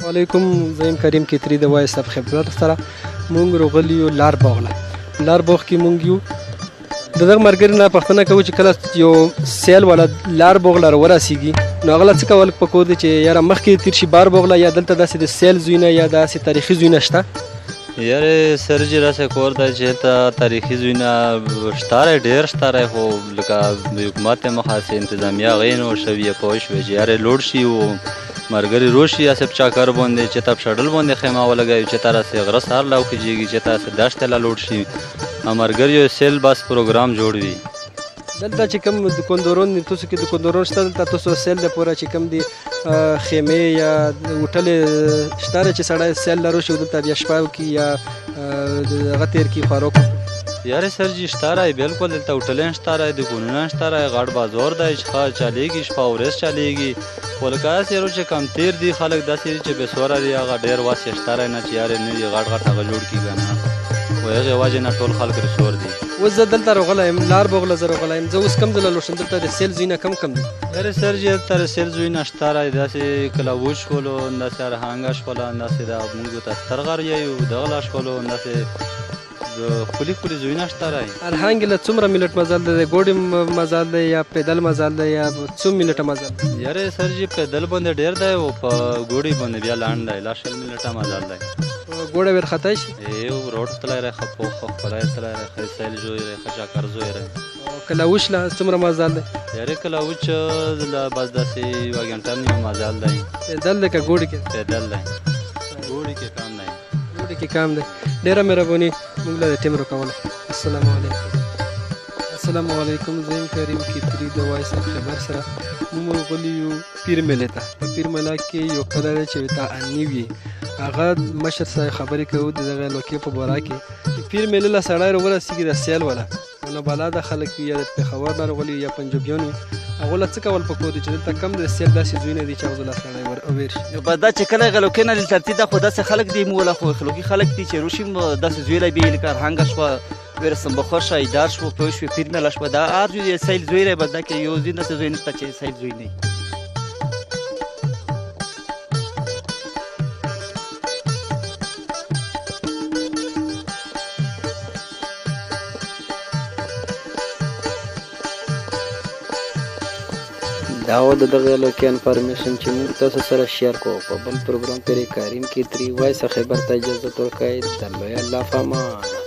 علیکم. زه یم کریم کتري د وایس اف خبر سره. مونږ راغلي یو لار باغ له. لار باغ کې مونږ یو د دغه ملګري نه پوښتنه کوو چې کله یو سیل والا لار باغ له ورسیږي نو هغه له څه کول پکار دی چې یاره مخکې تېر شي بار باغ له یا دلته داسې د سیل ځایونه یا داسې تاریخي ځایونه شته؟ یاره سر جي راسه کور دی چې هلته تاریخي ځایونه شته دی، ډېر شته دی، خو لکه د حکومت مخه هسې انتظامیه هغې نه شوي پوه شوې چې یاره لوډ شي و ملګري روشي هسې په چکر باندې چې ته په شډل باندې خیمه ولګوي چې ته راسې غره سهار له وخېږي چې ته هسې دشتې له لوډ شي ملګري یو سیل بس پروګرام جوړ وي. دلته چې کوم دوکانداران دي تاسو کې دوکانداران شته دلته تاسو سیل دپاره چې کوم دي خیمې یا هوټلې شته چې سړی سیل له راشي دلته بیا شپه وکړي یا هغه تېر کړي خوراک وکړي؟ یاره سر جي شته دی، بلکل دلته هوټلین شته دی، دوکانونه شته دی، غټ بازار دی چې ښه چلېږي، شپه ورځ چلېږي. خو لکه هسې یارو چې کم تېر دي خلک داسې دي چې بېسواره دي، هغه ډېر وس یې شته دی نه چې یارې نه دي غټ غټ هغه جوړ کړي که نه، خو هغې وجې نه ټول خلک رسور دي. اوس زه دلته راغلی یم لار باغ له زه راغلی یم، زه اوس کوم ځای له لاړ شم؟ دلته د سیل ځایونه کم دي؟ یاره سر جي دلته د سیل ځایونه شته دی، داسې کلاوچ شولو، همداسې ارهنګه شوله، همداسې د موږ ته سترغر یو دغه لا شولو، همداسې ښکلي ښکلي ځایونه شته دی. ارهنګ له څومره منټ مزل دی؟ د ګوډې مزل دی یا پیدل مزل دی یا څو منټه مزل دی؟ یاره سر جي پیدل باندې ډېر دی او په ګوډې باندې بیا لنډ دی، لا 20 منټه مزل دی. ګوډه ورخطی شي؟ روډ تللی دی ښه پوخ ښه ښکلی تللی دی، ښه سیل ځای دی، ښه چکر ځای دی. کلاوچ له څومره مزل دی؟ یاره کلاوچ له بس داسې یوه ګنټه نیمه مزل دی. پیدل دی که ګوډې کې؟ پیدل دی، ګوډې کې کم دی. ګوډې کې کم دی. ډېره مهرباني موږ له ټیم راکوله. السلام علیکم. السلام علیکم. زه یم کریم کتري د وایس اف خبر سره. موږ راغلي یو پیر میلې ته. په پیر میله کې یو کلی دی چې ورته انیو یي، هغه مشر صاحب خبرې کوو د دغه علاقې په باره کې چې پیر میلې له سړی راورسېږي د سیل والا نو بلاده خلک وي یا د پېښور نه راغلي یا پنجابیان وي، هغو له څه کول پکار دي چې دلته کم د سیل داسې ځایونه دي چې هغو له سړی وویر شي؟ نو بس دا چې کله هغه لوکې نه دلته ترتیب ده، خو داسې خلک دي موږ له خو اخلاقي خلک دي چې روشي داسې ځایونه بیا لکه ارهنګه شوه، ویرسنبخور شوه، ایدار شوه، پوه شوې، پیر میله شوه، دا هر ځای سیل ځای دی. بس دا کې یو ځای داسې ځای نشته چې سیل ځای نه وي. دا و د دغه علاقې انفارمیشن چې موږ تاسو سره شیر کوو. په بل پروګرام پرې کریم کتري وایس خبر ته اجازه ورکوئ. د لوی الله په امان.